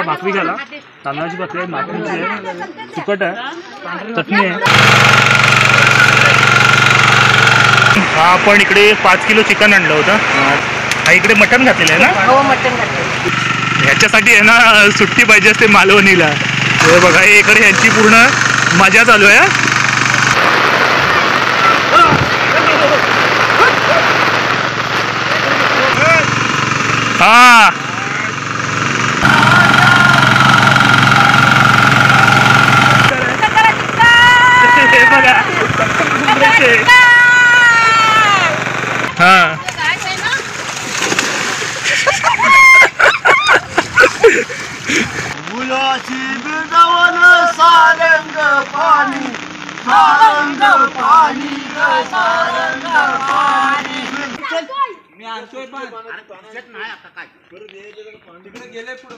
भाकरी घाला, तांदळाची भाकरी आहे, नाचणीची आहे, तिखट आहे, चटणी आहे. हा आपण इकडे 5 किलो चिकन आणलं होतं. हा इकडे मटण घातलेलं आहे ना? हो, मटण घातलेलं. ह्याच्यासाठी आहे ना सुट्टी पाहिजे असते मालवणीला. हे बघा, हे इकडे ह्यांची पूर्ण मजा चालू आहे. हा हे बघा हा मुलाची बिरदावन सारंग पाणी सारंग पाणी सारंग पाणी. मी आणतोय पण नाही आता काय तिकडे गेले पुढे.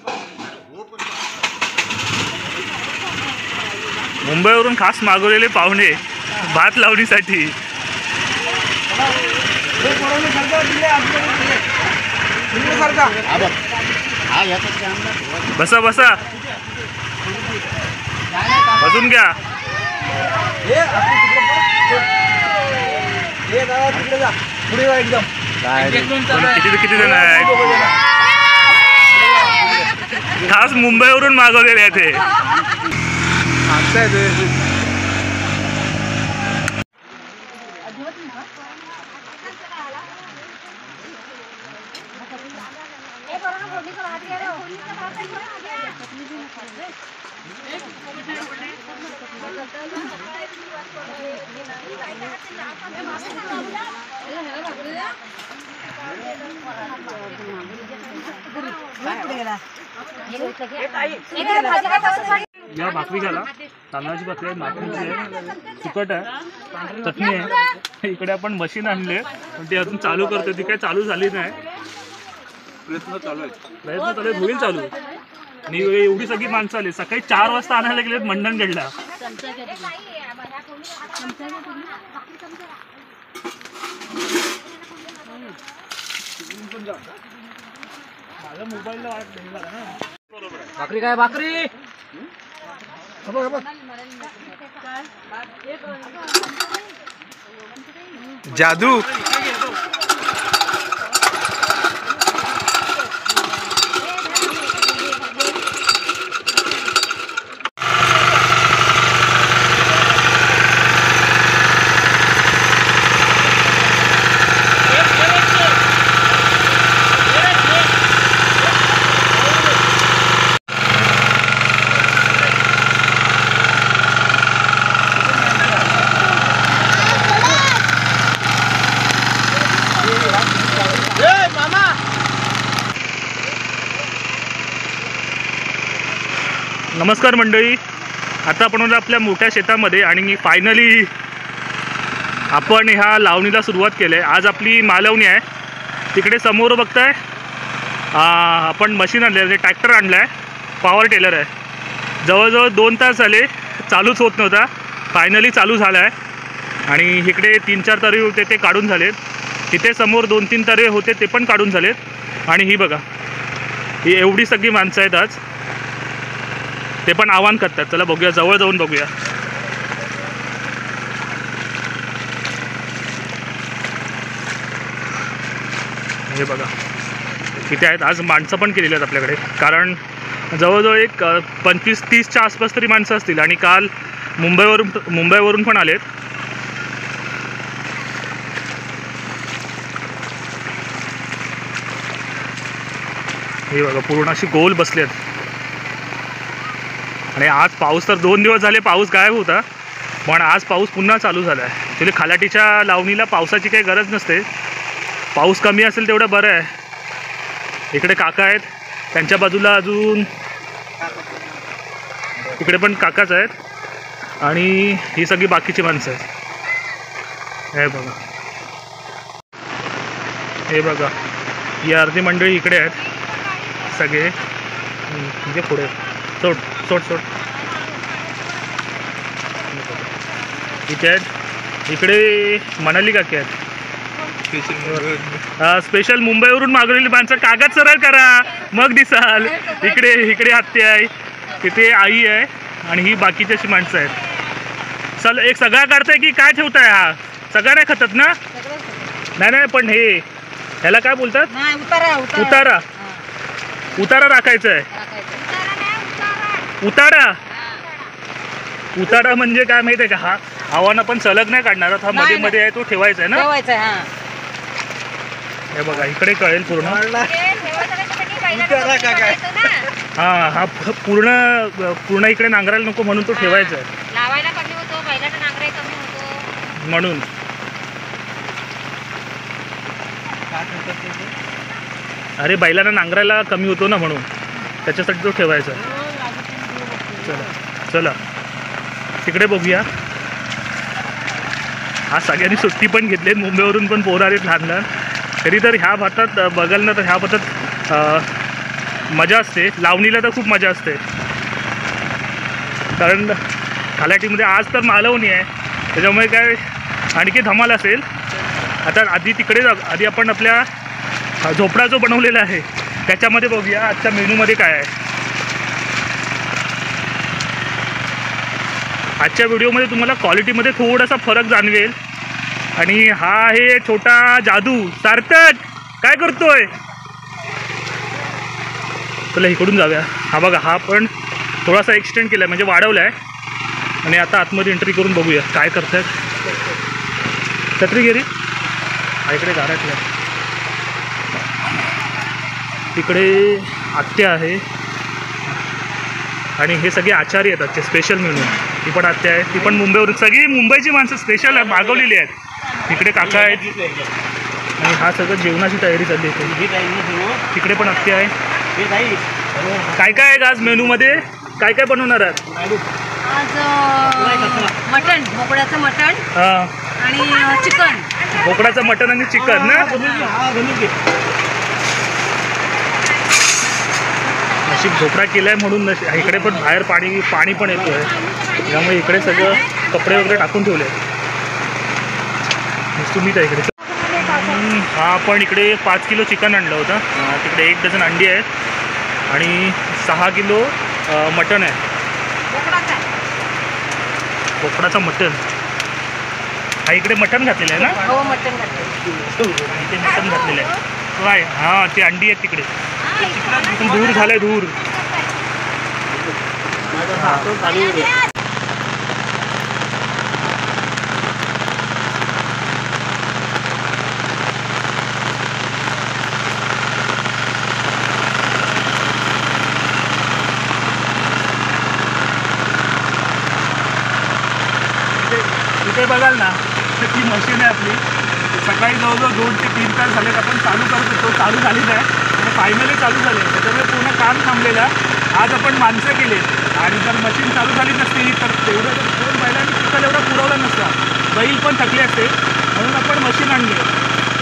मुंबईवरून खास मागवलेले पाहुणे भात लावणीसाठी. बसा बसा, बसून घ्या. किती जण आहेत? खास मुंबईवरून मागवलेले आहेत हे. या भाकरी घाला, तांदळाची भाकरी आहे, नाचणीची आहे, तिखट आहे, चटणी आहे. इकडे आपण मशीन आणले पण ती अजून चालू करते, ती काही चालू झाली नाही. प्रयत्न चालू आहे, होईल चालू. आणि एवढी सगळी माणसं आली. सकाळी 4 वाजता आणायला गेलेत मंडणगडला. माझ्या मोबाईलला भाकरी काय भाकरी जादू. नमस्कार मंडळी, आता आपण आपल्या मोठ्या शेतामध्ये आणि फायनली आपण ह्या लावणीला सुरुवात केली आहे. आज आपली मालवणी आहे. तिकडे समोर बघताय आपण मशीन आणलं आहे, ट्रॅक्टर आणलं आहे, पॉवर टेलर आहे. जवळजवळ 2 तास झाले, चालूच होत नव्हता. फायनली चालू झाला आहे. आणि इकडे 3-4 तरे होते ते काढून झालेत. तिथे समोर 2-3 तरे होते ते पण काढून झालेत. आणि ही बघा, ही एवढी सगळी माणसं आहेत आज, ते पण आव्हान करतात. चला बघूया, जवळ जाऊन बघूया. हे बघा किती आहेत. आज माणसं पण केलेली आहेत आपल्याकडे, कारण जवळजवळ एक 25-30च्या आसपास तरी माणसं असतील. आणि काल मुंबईवरून पण आलेत. हे बघा पूर्ण अशी गोल बसले आहेत. आणि आज पाऊस तर 2 दिवस झाले पाऊस गायब होता, पण आज पाऊस पुन्हा चालू झाला आहे. ॲक्च्युली खलाटीच्या लावणीला पावसाची काही गरज नसते. पाऊस कमी असेल तेवढं बरं आहे. इकडे काका आहेत, त्यांच्या बाजूला अजून इकडे पण काकाच आहेत. आणि ही सगळी बाकीची माणसं आहेत. हे बघा ही अर्धी मंडळी इकडे आहेत सगळे. म्हणजे पुढे सोड इथे आहेत. इकडे मनाली काकी आहेत. स्पेशल मुंबईवरून मागवलेली माणसं. कागद सरळ करा. मग दिसाल. इकडे इकडे आत्या आहे, तिथे आई आहे आणि ही बाकीची अशी माणसं आहेत. एक सगळा काढताय की काय ठेवताय? हा सगळा नाही खातात ना? नाही नाही, पण हे ह्याला काय बोलतात? उतारा. उतारा राखायचा आहे. उतारा म्हणजे काय माहिती आहे का? हा आव्हानं पण सलग नाही काढणार, हा मध्ये मध्ये आहे तो ठेवायचा आहे ना. हे बघा इकडे कळेल पूर्ण. हा हा पूर्ण इकडे नांगरायला नको म्हणून तो ठेवायचा आहे. लावायला कमी होतो, बैलाचा नांगराई कमी होतो म्हणून. अरे बैलांना नांगरायला कमी होतो ना, म्हणून त्याच्यासाठी तो ठेवायचा. चला चला तिकडे बघूया. आज सगळ्यांनी सुट्टी पण घेतली, मुंबईवरून पण पोरं आलेत लहान लहान. तरी तर ह्या भातात बघाल ना, तर ह्या भातात मजा असते. लावणीला तर खूप मजा असते, कारण खलाटीमध्ये आज तर मालवणी आहे, त्याच्यामुळे काय आणखी धमाल असेल. आता आधी आपण आपल्या झोपडा जो बनवलेला आहे त्याच्यामध्ये बघूया आजच्या मेनूमध्ये काय आहे. आजच्या व्हिडिओमध्ये तुम्हाला क्वालिटीमध्ये थोडासा फरक जाणवेल. आणि हा आहे छोटा जादू. सार्थक काय करतोय? चला इकडून जाऊया. हा बघा, हा पण थोडासा एक्सटेंड केला आहे, म्हणजे वाढवला आहे. आणि आता आतमध्ये एंट्री करून बघूया काय करतायत. छत्री गेली इकडे गाराठी आहे, तिकडे आत्या आहे आणि हे सगळे आचारी आहेत आजचे स्पेशल मेनू. ती पण आत्या आहे, ती पण मुंबईवरून. सगळी मुंबईची माणसं स्पेशल मागवलेली आहेत. इकडे काका आहेत आणि हा सगळं जेवणाची तयारी चालली आहे. तिकडे पण आत्या आहे. काय काय आहे आज मेनूमध्ये? काय काय बनवणार आहात आज? मटण, बोकड्याचं मटण हां, आणि चिकन. बोकडाचं मटण आणि चिकन ना. नशीब झोपडा केला आहे म्हणून इकडे पण बाहेर पाणी पण येतो आहे, त्यामुळे इकडे सगळं कपडे वगैरे टाकून ठेवले आहेत. तुम्ही त्या इकडे. हा आपण इकडे 5 किलो चिकन आणलं होतं. तिकडे 1 डझन अंडी आहेत आणि 6 किलो मटण आहे. बोकडाचं मटण. हा इकडे मटण घातलेलं आहे ना? हो, मटण घातलेलं. इथे मटण घातलेलं आहे काय? हां, ते अंडी आहेत तिकडे. दूर झालंय, दूर. इथे बघाल ना, ती मशीन आहे आपली. सकाळी जवळजवळ 2 ते 3 तास झालेत आपण चालू करत होतो. चालू झालीच आहे आणि फायनली चालू झाले. त्याच्यामुळे पूर्ण काम थांबलेलं. आज आपण माणसं केले आणि जर मशीन चालू झाली नसती तर तेवढं 2 बैलांनी चिखल एवढा पुरवला नसता. बैल पण थकले असते, म्हणून आपण मशीन आणली.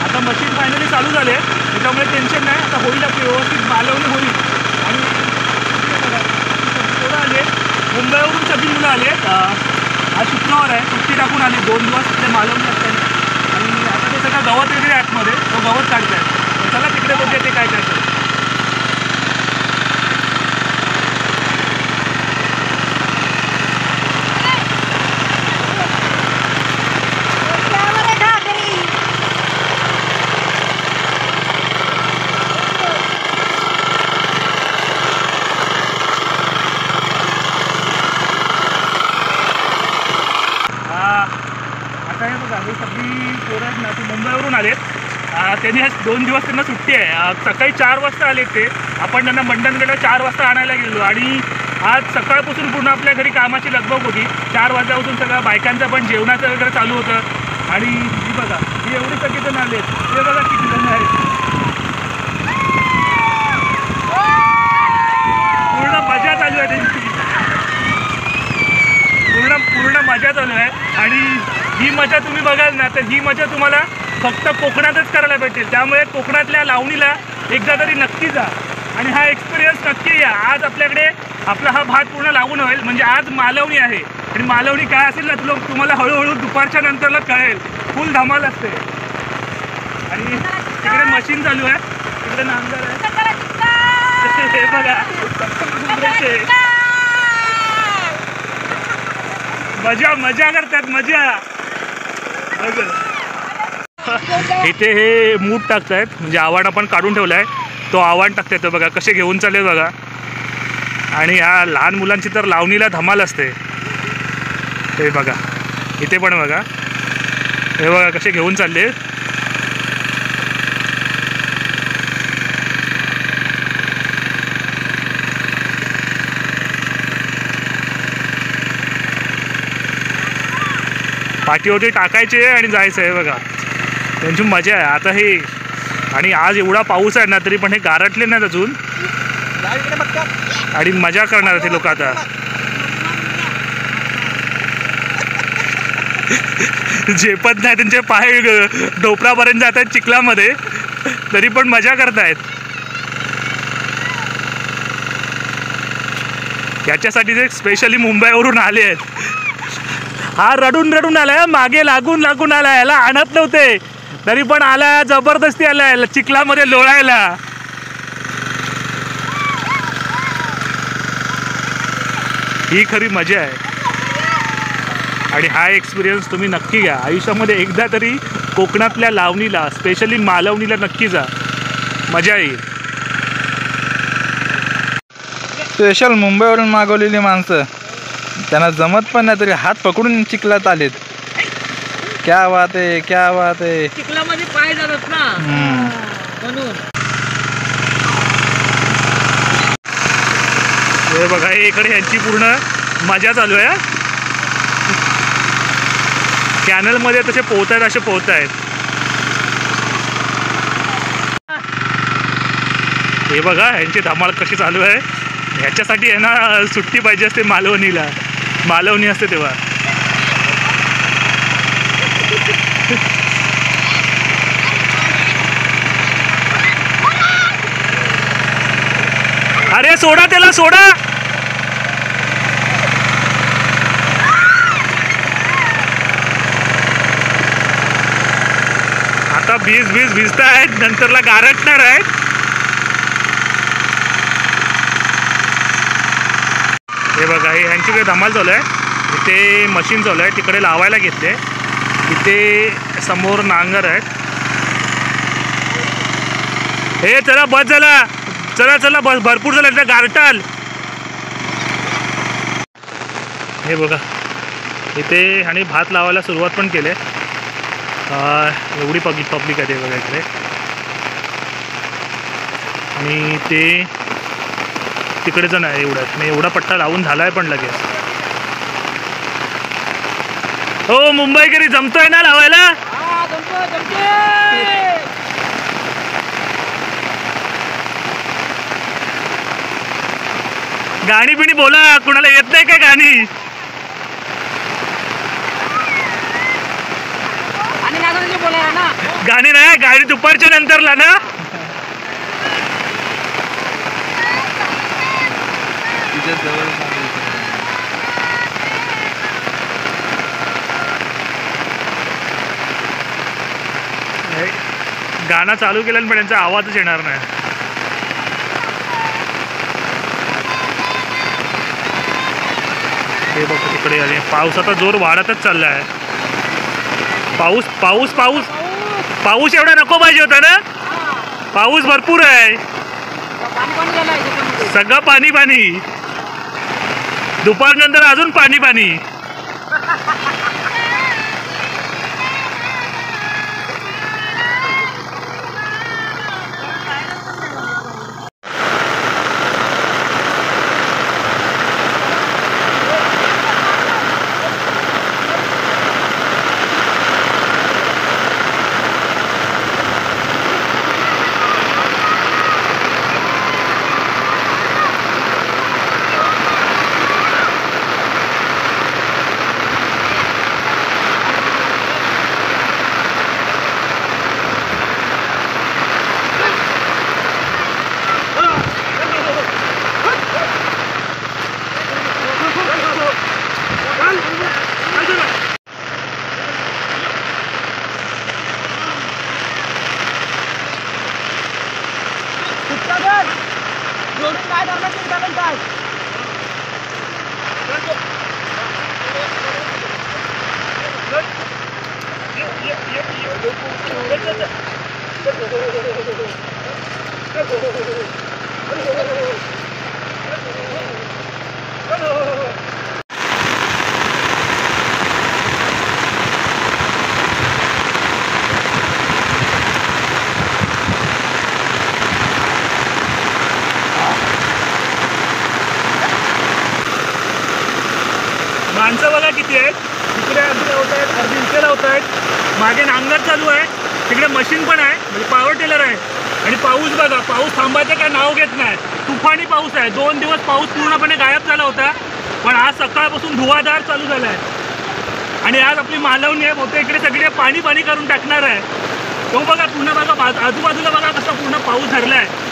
आता मशीन फायनली चालू झाले, त्याच्यामुळे टेन्शन नाही. आता होईल, आपली व्यवस्थित मालवणी होईल. आणि पोरं आले, मुंबईवरून सगळी मुलं आले. आज शुक्रवार आहे, सुट्टी टाकून आली. 2 दिवस तिथे मालवणी असतात आणि आता ते सगळं गवत वगैरे आतमध्ये, तो गवत काढत आहे. चला तिकडे बघूया ते काय करतात. आता हे बघा, हे सगळी पोरं आहेत ना, ती मुंबईवरून आलेत. त्यांनी आज 2 दिवस त्यांना सुट्टी आहे. सकाळी 4 वाजता आले ते. आपण त्यांना मंडणगडला 4 वाजता आणायला गेलो आणि आज सकाळपासून पूर्ण आपल्या घरी कामाची लगबग होती. 4 वाजल्यापासून सगळं बायकांचं पण जेवणाचं वगैरे चालू होतं. आणि ही बघा, ही एवढी सगळी जण आलेत. हे बघा किती जण आहेत. पूर्ण मजा चालू आहे त्यांची. पूर्ण मजा चालू आहे. आणि ही मजा तुम्ही बघाल ना, तर ही मजा तुम्हाला फक्त कोकणातच करायला भेटेल. त्यामुळे कोकणातल्या लावणीला एकदा तरी नक्की जा आणि हा एक्सपिरियन्स नक्की या. आज आपल्याकडे आपला हा भात पूर्ण लागून होईल. म्हणजे आज मालवणी आहे आणि मालवणी काय असेल ना, तुम्हाला हळूहळू दुपारच्या नंतरला कळेल. फुल धमाल असते. आणि तिकडे मशीन चालू आहे, तिकडे नांगर आहे. हे बघा मजा मजा करतात मजा. इथे हे मूठ टाकतायत म्हणजे आव्हान आपण काढून ठेवलाय तो आव्हान टाकतायत बघा कसे घेऊन चालले बघा. आणि ह्या लहान मुलांची तर लावणीला धमाल असते. हे बघा इथे पण बघा हे बघा कसे घेऊन चालले. पाठीवरती टाकायचे आणि जायचं आहे बघा त्यांची मजा आहे. आता हे आणि आज एवढा पाऊस आहे ना तरी पण हे गारटले नाहीत अजून आणि मजा करणार ते लोक आता. झेपत नाही त्यांचे पाय डोपरापर्यंत जात आहेत चिखलामध्ये तरी पण मजा करतायत. याच्यासाठी ते स्पेशली मुंबईवरून आले आहेत. हा रडून रडून आलाय मागे लागून लागून आलाय याला आणत नव्हते तरी पण आला जबरदस्ती आलाय चिखलामध्ये लोळायला. ही खरी मजा आहे आणि हा एक्सपिरियन्स तुम्ही नक्की घ्या आयुष्यामध्ये एकदा तरी कोकणातल्या लावणीला स्पेशली मालवणीला नक्की जा मजा येईल. स्पेशल मुंबईवरून मागवलेली माणसं त्यांना जमत पण नाही तरी हात पकडून चिखलात आलेत. क्या बात आहे क्या बात आहे. चिखलामध्ये पाय जातात ना म्हणून. हे बघा इकडे यांची पूर्ण मजा चालू आहे. कॅनलमध्ये तसे पोहतायत असे पोहतायत. हे बघा यांची धमाल कशी चालू आहे. ह्याच्यासाठी आहे ना सुट्टी पाहिजे असते मालवणीला मालवणी असते तेव्हा. अरे सोडा त्याला सोडा. आता भिजत आहेत नंतरला गारटणार आहेत. हे बघा हे ह्यांची काही धमाल चालू आहे. इथे मशीन चालू आहे तिकडे लावायला घेतले. इथे समोर नांगर आहेत. हे चला बस झाला चला चला बस भरपूर झालं त्या गारटाल. हे बघा इथे आणि भात लावायला सुरुवात पण केली. एवढी पब्लिक आहे ते बघा इकडे. आणि ते तिकडे जण आहे एवढ्यात मी एवढा पट्टा लावून झाला आहे पण लगेच. हो मुंबईकरी जमतोय ना लावायला. गाणी बिणी बोला कुणाला येत नाही काय गाणी. गाणी नाही गाणी दुपारच्या नंतरला ना. गाणं चालू केलं पण त्यांचा आवाजच येणार नाही. हे बघ तिकडे आले. पावसाचा जोर वाढतच चालला आहे. पाऊस पाऊस पाऊस पाऊस एवढा नको पाहिजे होता ना. पाऊस भरपूर आहे सगळं पाणी पाणी. दुपारनंतर अजून पाणी पाणी. माणसं बघा किती आहेत. तिकडे अर्धी लावत आहेत, अर्धी इथे लावत आहेत. मागे नांगर चालू आहे, तिकडे मशीन पण आहे, म्हणजे पॉवर टेलर आहे. आणि पाऊस बघा, पाऊस थांबायचं काय नाव घेत नाही. तुफानी पाऊस आहे. 2 दिवस पाऊस पूर्णपणे गायब झाला होता, पण आज सकाळपासून धुवाधार चालू झाला आहे. आणि आज आपली मालवणी आहे, बहुतेक इकडे सगळे पाणी पाणी करून टाकणार आहे. तो बघा पूर्ण बघा, आजूबाजूला बघा कसा पूर्ण पाऊस धरला आहे.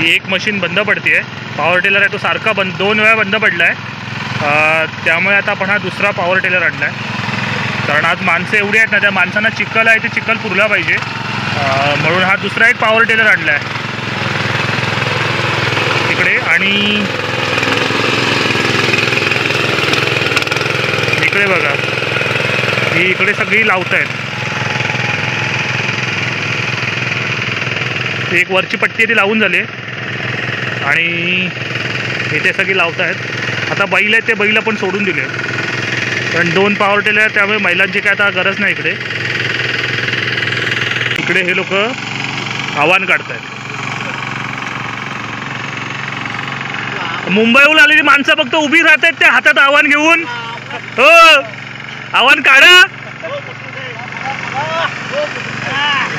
एक मशीन बंद पडते. पॉवर टेलर आहे तो सारखा 2 वेळा बंद पडला आहे. त्यामुळे आता आपण हा दुसरा पॉवर टेलर आणला आहे. कारण आज माणसं एवढी आहेत ना, त्या माणसांना चिखल आहे ते चिखल पुरला पाहिजे, म्हणून हा दुसरा एक पॉवर टेलर आणला आहे तिकडे. आणि इकडे बघा, ही इकडे सगळी लावत आहेत. एक वरची पट्टी ती लावून झाली आणि इथे सगळी लावत आहेत. आता बैल आहेत, ते बैल पण सोडून दिले, कारण 2 पॉवर टेलर आहेत, त्यामुळे महिलांची काय आता गरज नाही. इकडे हे लोक आव्हान काढत आहेत. मुंबईहून आलेली माणसं फक्त उभी राहत आहेत त्या हातात आव्हान घेऊन. हो, आव्हान काढा.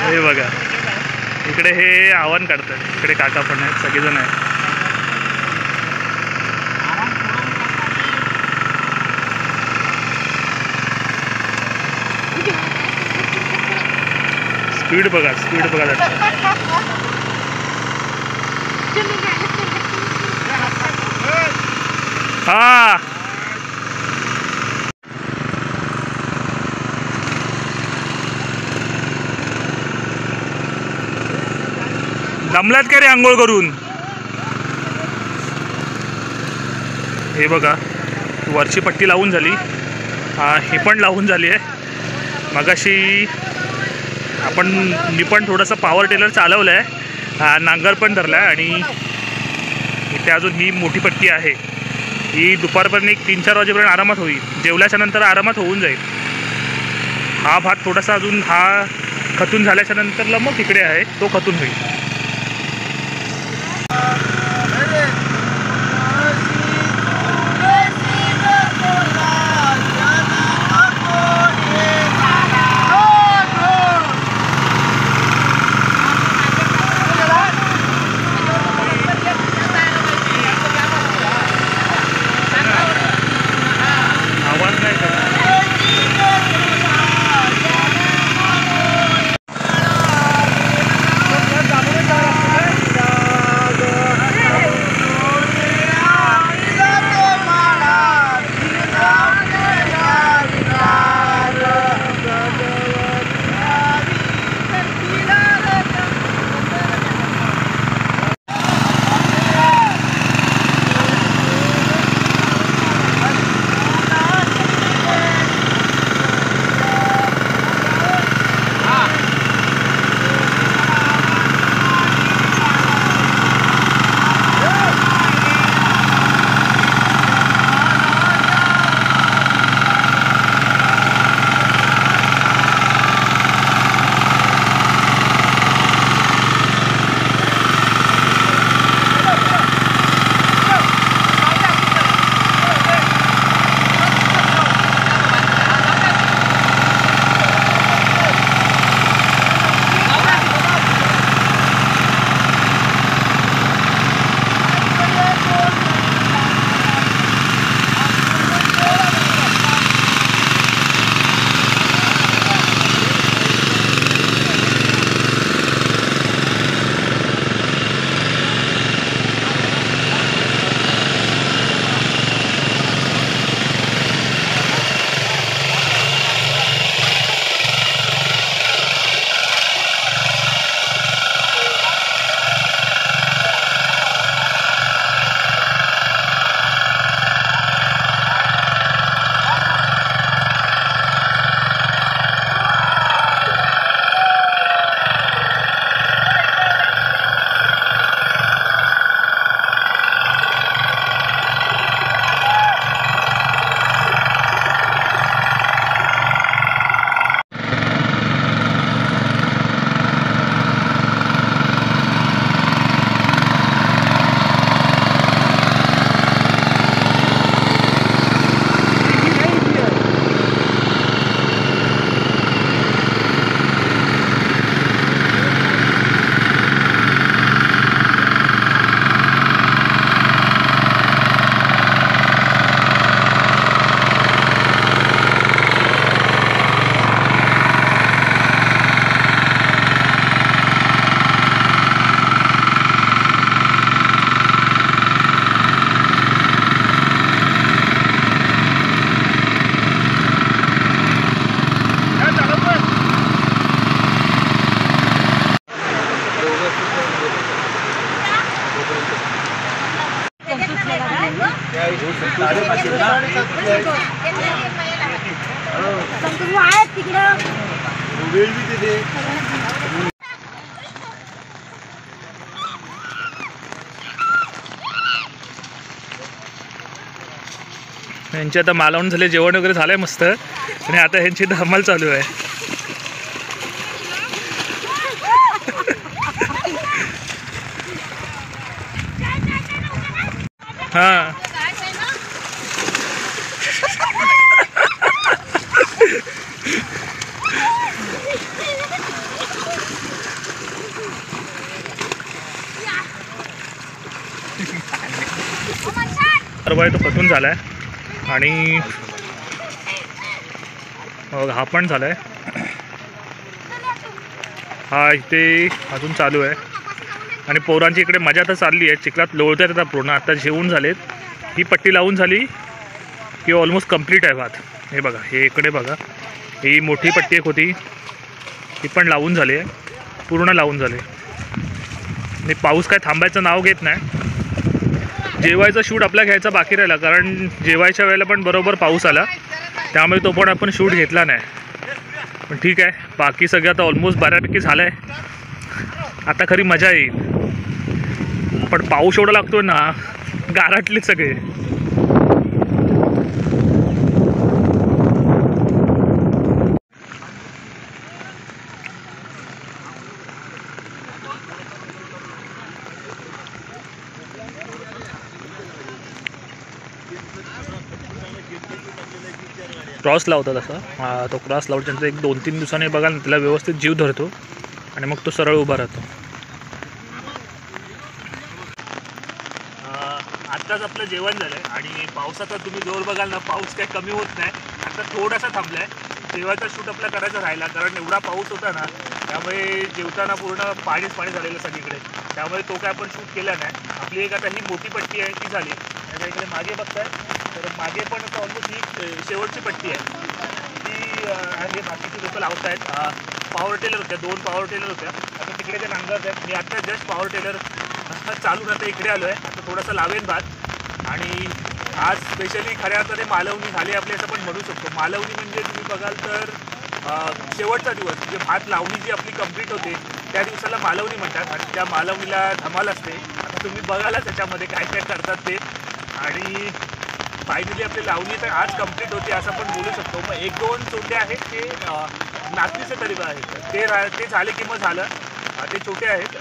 हे बघा, इकडे हे आव्हान काढतात. इकडे काका पण आहेत, सगळेजण आहेत. स्पीड बघा, स्पीड बघा त्याची. हा, दमलात का रे आंघोळ करून? हे बघा, वरची पट्टी लावून झाली, ही पण लावून झाली आहे. मगाशी मी पण थोडंसं पॉवर टेलर चालवलं आहे, नांगर पण धरला आहे. आणि इथे अजून ही मोठी पट्टी आहे, ही दुपारपर्यंत एक 3-4 वाजेपर्यंत आरामात होईल. जेवल्याच्या नंतर आरामात होऊन जाईल. हा भात थोडासा अजून हा खतून झाल्याच्या नंतरला मग तिकडे आहे तो खतून होईल. यांची आता मालवण झाले, जेवण वगैरे झालंय मस्त आणि आता ह्यांची धमाल चालू आहे. हा परवा तो पतून झालाय आणि हा पण झालाय. हा इथे अजून चालू आहे आणि पोरांची इकडे मजा तर चालली आहे. चिखलात लोळतात आता पूर्ण. आता जेवून झालेत. ही पट्टी लावून झाली की ऑलमोस्ट कंप्लीट आहे भात. हे बघा, हे इकडे बघा, ही मोठी पट्टी एक होती ती पण लावून झाली आहे, पूर्ण लावून झाली. आणि पाऊस काय थांबायचं नाव घेत नाही. जेवायचा शूट आपला घ्यायचा बाकी राहिला, कारण जेवायच्या वेळेला पण बरोबर पाऊस आला, त्यामुळे तो पण आपण शूट घेतला नाही. पण ठीक आहे, बाकी सगळं आता ऑलमोस्ट बऱ्यापैकी झालं आहे. आता खरी मजा येईल. पण पाऊस एवढा लागतोय ना, गारटले सगळे. क्रॉस लावतात असा. तो क्रॉस लावल्यानंतर एक 2-3 दिवसांनी बघाल ना, त्याला व्यवस्थित जीव धरतो आणि मग तो सरळ उभा राहतो. आत्ताच आपलं जेवण झालं आहे आणि पावसाचा तुम्ही जोर बघाल ना, पाऊस काही कमी होत नाही. आता थोडासा थांबला आहे. जेवायचा शूट आपला करायचा राहिला, कारण एवढा पाऊस होता ना, त्यामुळे जेवताना पूर्ण पाणीच पाणी झालेलं सगळीकडे. त्यामुळे तो काय आपण शूट केला नाही. आपली एक आता ही मोठी पट्टी आहे ती झाली. त्याच्या इकडे मागे बघताय तर मागे पण आता ऑलमोस्ट ही शेवटची पट्टी आहे ती आहे. बाकीची लोकं लावत आहेत. पॉवर टेलर होत्या, 2 पॉवर टेलर होत्या. आता तिकडे ते नांगरत आहेत. मी आता जस्ट पॉवर टेलर चालून आता इकडे आलो आहे. आता थोडासा लावेन भात. आणि आज स्पेशली खऱ्या अर्थाने मालवणी झाली आपली असं पण म्हणू शकतो. मालवणी म्हणजे तुम्ही बघाल तर शेवटचा दिवस म्हणजे भात लावणी जी आपली कंप्लीट होते त्या दिवसाला मालवणी म्हणतात आणि त्या मालवणीला धमाल असते. आता तुम्ही बघालच त्याच्यामध्ये काय काय करतात ते. आणि फायनली आपली लावणी तर आज कंप्लीट होते असं पण बोलू शकतो. मग 1-2 छोटे आहेत ते नाचणीचे तरी आहेत, ते झाले की मग झालं. ते छोटे आहेत,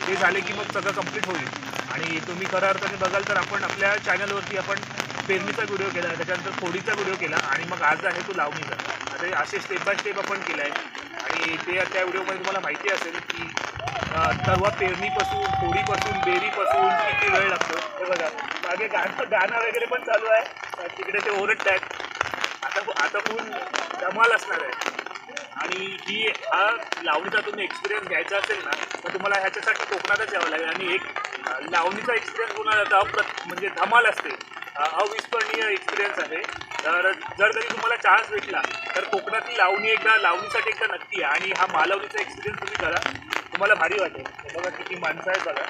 ते झाले की मग सगळं कंप्लीट होईल. आणि तुम्ही खऱ्या अर्थाने बघाल तर आपण आपल्या चॅनलवरती आपण पेरणीचा व्हिडिओ केला, त्याच्यानंतर फोडीचा व्हिडिओ केला आणि मग आज आहे तो लावणीचा. आता असे स्टेप बाय स्टेप आपण केला आहे. आणि ते त्या व्हिडिओमध्ये तुम्हाला माहिती असेल की सर्व पेरणीपासून, फोडीपासून, बेरीपासून किती वेळ लागतो. हे बघा मागे गाणं वगैरे पण चालू आहे. तिकडे ते ओरडत आहेत. आता फुल धमाल असणार आहे. आणि हा लावणीचा तुम्ही एक्सपिरियन्स घ्यायचा असेल ना, तर तुम्हाला ह्याच्यासाठी कोकणातच यावं लागेल. आणि एक लावणीचा एक्सपिरियन्स होणार म्हणजे धमाल असते, अविस्मरणीय एक्सपिरियन्स आहे. तर जर कधी तुम्हाला चान्स भेटला तर कोकणातली लावणीसाठी एकदा नक्की या. आणि हा मालवणीचा एक्सपिरियन्स तुम्ही करा, तुम्हाला भारी वाटेल. बघा किती माणसं आहेत बघा.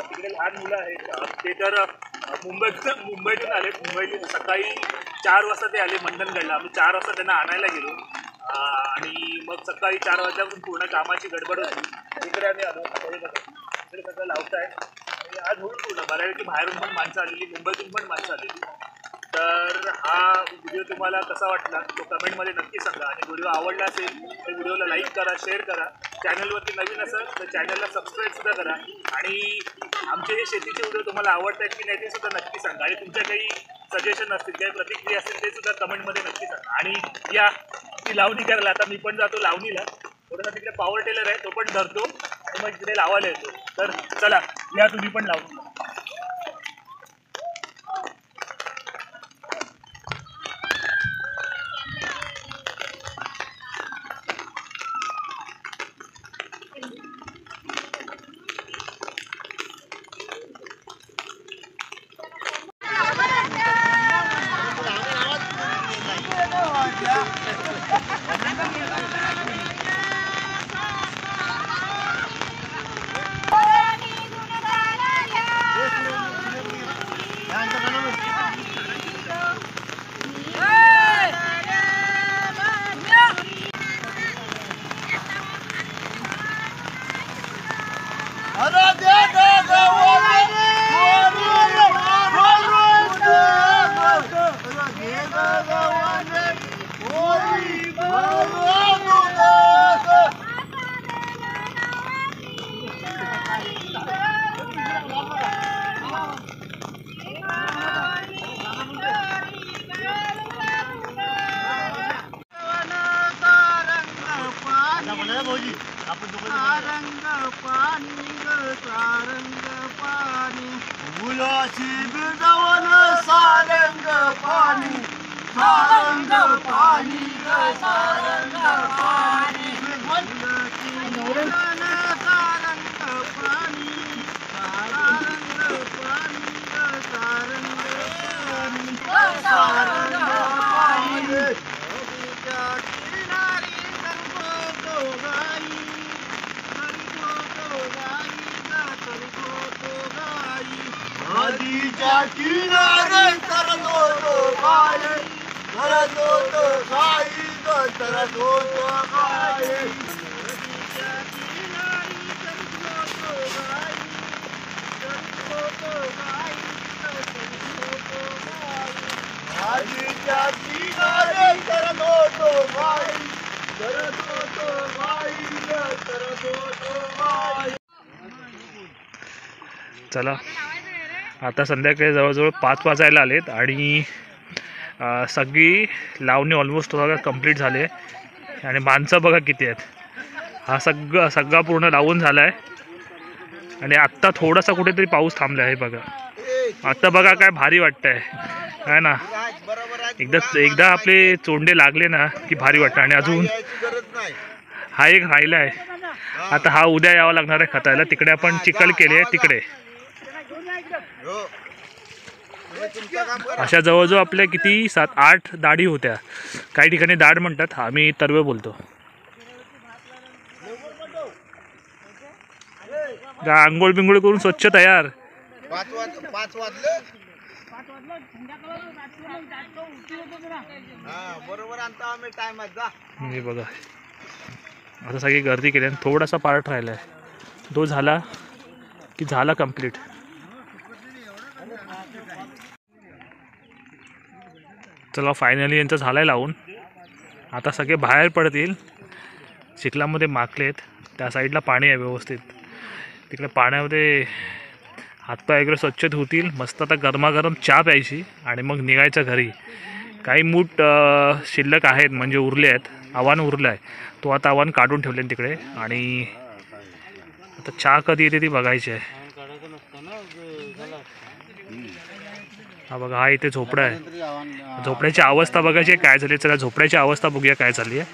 तिकडे लहान मुलं आहेत. ते तर मुंबईतून आले. मुंबईतून सकाळी 4 वाजता ते आले मंडणगडला. आम्ही 4 वाजता त्यांना आणायला गेलो आणि मग सकाळी 4 वाजल्यापासून पूर्ण कामाची गडबड होती. तिकडे आम्ही आलो. इकडे सगळं लावत आहे. आणि आज होईल पूर्ण बऱ्यापैकी. बाहेरून पण माणसं आलेली, मुंबईतून पण माणसं आलेली. तर हा व्हिडिओ तुम्हाला कसा वाटला तो कमेंटमध्ये नक्की सांगा. आणि व्हिडिओ आवडला असेल तर व्हिडिओला लाईक करा, शेअर करा. चॅनलवरती नवीन असेल तर चॅनलला सबस्क्राईबसुद्धा करा. आणि आमचे हे शेतीचे व्हिडिओ तुम्हाला आवडत आहेत की नाही ते सुद्धा नक्की सांगा. आणि तुमच्या काही सजेशन असतील, काही प्रतिक्रिया असतील ते सुद्धा कमेंटमध्ये नक्की सांगा. आणि या ती लावणी करायला आता मी पण जातो लावणीला. थोडासा तिकडे पॉवर टेलर आहे तो पण धरतो आणि मग तिकडे लावायला येतो. तर चला या तुम्ही पण लावून. चला आता संध्याकाळी जवळजवळ 5 वाजायला आलेत आणि सगळी लावणी ऑलमोस्ट बघा कंप्लीट झाली आहे आणि माणसं बघा किती आहेत. हा सगळा पूर्ण लावून झाला आहे आणि आत्ता थोडासा कुठेतरी पाऊस थांबला आहे बघा. आता बघा काय भारी वाटतंय आहे ना. एकदा आपले चोंडे लागले ना की भारी वाटतं. आणि अजून हा एक राहिला आहे. आता हा उद्या यावा लागणार आहे खतायला. तिकडे आपण चिखल केली आहे तिकडे. अशा जवळजवळ आपल्या किती 7-8 दाढी होत्या. काही ठिकाणी दाढ म्हणतात, आम्ही तरवे बोलतो. आंघोळ बिंगोळ करून स्वच्छ तयार. 5 वाजले बरोबर आणता आम्ही टाइमात जा. हे बघा आता सगळी गर्दी केली आणि थोडासा पार्ट राहिला आहे. तो झाला की झाला कंप्लीट. चला फायनली यांचं झालं आहे लावून. आता सगळे बाहेर पडतील. चिखलामध्ये माकलेत. त्या साईडला पाणी आहे व्यवस्थित. तिकडे पाण्यामध्ये हातपाय वगैरे स्वच्छ धुतील. मस्त आता गरमागरम चहा प्यायची आणि मग निघायचं घरी. काही मूठ शिल्लक आहेत म्हणजे उरले आहेत. आव्हान उरलं आहे. तो आता आव्हान काढून ठेवले तिकडे. आणि आता चहा कधी येते ती बघायची आहे. हा बघा हा इथे झोपडा आहे. झोपड्याची अवस्था बघायची आहे काय झाली. चला झोपड्याची अवस्था बघूया काय झाली आहे.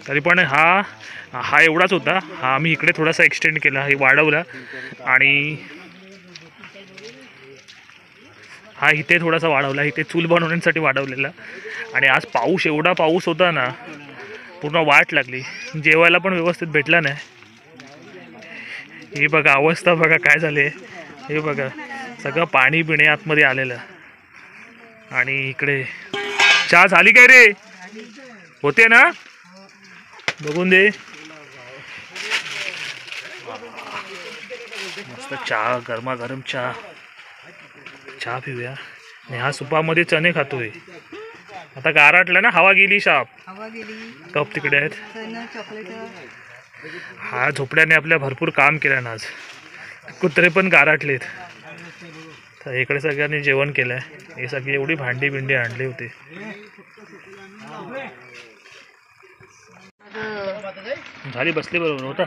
तरी पण हा एवढाच होता. हा आम्ही इकडे थोडासा एक्सटेंड केला, हे वाढवला. आणि हा इथे थोडासा वाढवला. इथे चूल बनवण्यासाठी वाढवलेला. आणि आज एवढा पाऊस होता ना पूर्ण वाट लागली. जेवायला पण व्यवस्थित भेटला नाही. हे बघा अवस्था बघा काय झाली. हे बघा सगळं पाणी पिणे आतमध्ये आलेलं. आणि इकडे चहा झाली काय रे. होते ना बघून दे. मस्त चहा गरमागरम चहा पिऊया. आणि हा सुपामध्ये चणे खातोय. आता गारटला ना हवा गेली शाप. कप तिकडे आहेत. हा झोपड्याने आपल्या भरपूर काम केलं ना आज. कुत्रे पण गारटलेत. तर इकडे सगळ्यांनी जेवण केलंय. हे सगळी एवढी भांडी बिंडी आणली होती. झाली बसली बरोबर होता.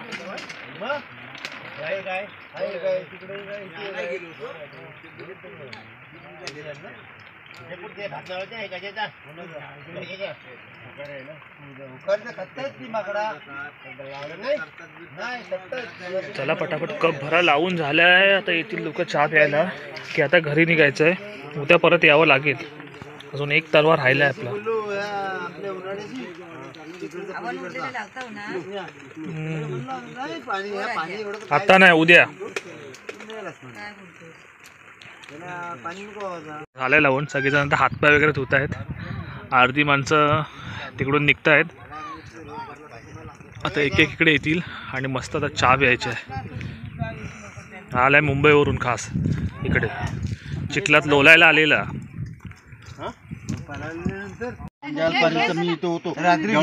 चला पटापट कप भरा लावून झालाय. आता येथील लोक चहा प्यायला की आता घरी निघायचंय. उद्या परत यावं लागेल. अजून एक तरवा राहिलाय आपला. आता नाही उद्या झालंय लावून. सगळेजण आता हातपाय वगैरे धुत आहेत. अर्धी माणसं तिकडून निघत आहेत. आता एक इकडे येतील आणि मस्त आता चहा प्यायची आहे. आलाय मुंबईवरून खास इकडे चिखलात लोलायला आलेला. मी इथं होतो रात्री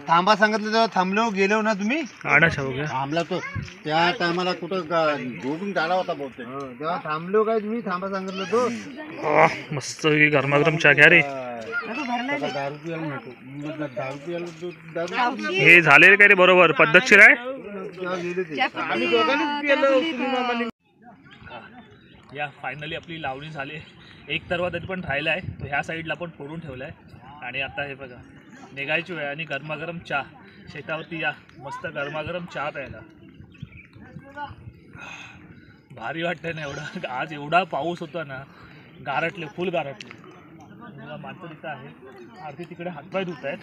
थांबा सांगितलं तेव्हा थांबलो गेलो ना तुम्ही आणायचा बघा. थांबला तो त्या टायमाला कुठं झोपून टाळा होता बहुतेक तेव्हा थांबलो काय तुम्ही थांबा सांगितलं तो मस्त गरमागरम चहा घ्या रे. दारू पियाला मिळतो दारू पियाला हे झाले काय रे बरोबर पद्धतशीर आहे. आम्ही दोघांनीच पिलो. या फायनली आपली लावणी झाली. एक तरवा तरी पण राहिला आहे तो ह्या साईडला पण फोडून ठेवला आहे. आणि आता हे बघा निघायची वेळ आणि गरमागरम चहा शेतावरती या मस्त गरमागरम चहा प्यायला भारी वाटतं ना. एवढा आज एवढा पाऊस होता ना गारटले फुल गारटले. माणसं तिथं आहे आरती तिकडे हातपाय धुत आहेत.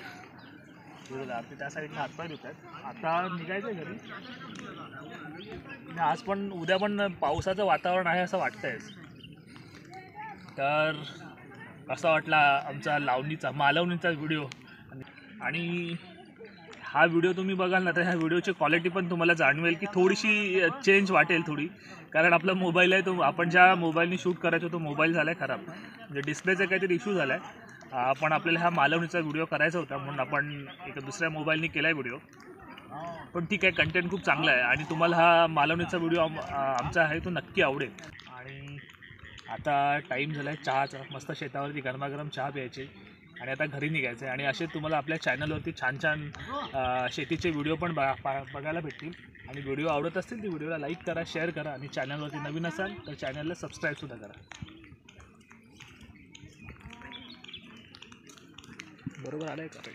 आरती त्या साईडला हातपाय धुत आहेत. आता निघायचं घरी. आज पण उद्या पण पावसाचं वातावरण आहे असं वाटतंय. तर असा वाटला आमचा मालवणीचा व्हिडिओ. आणि हा व्हिडिओ तुम्ही बघाल ना तर ह्या व्हिडिओची क्वालिटी पण तुम्हाला जाणवेल की थोडीशी चेंज वाटेल थोडी. कारण आपला मोबाईल आहे तो आपण ज्या मोबाईलने शूट करायचो तो मोबाईल झाला आहे खराब म्हणजे डिस्प्लेचा काहीतरी इश्यू झाला आहे. पण आपल्याला हा मालवणीचा व्हिडिओ करायचा होता म्हणून आपण एका दुसऱ्या मोबाईलने केला आहे व्हिडिओ. पण ठीक आहे कंटेंट खूप चांगला आहे आणि तुम्हाला हा मालवणीचा व्हिडिओ आमचा आहे तो नक्की आवडेल. आणि आता टाईम झाला आहे चहाचा. मस्त शेतावरती गरमागरम चहा प्यायचे आणि आता घरी निघायचं आहे. आणि असे तुम्हाला आपल्या चॅनलवरती छान छान शेतीचे व्हिडिओ पण बघायला भेटतील. आणि व्हिडिओ आवडत असतील तर व्हिडिओला लाईक करा शेअर करा आणि चॅनलवरती नवीन असाल तर चॅनलला सबस्क्राईबसुद्धा करा. बरोबर आलं आहे का?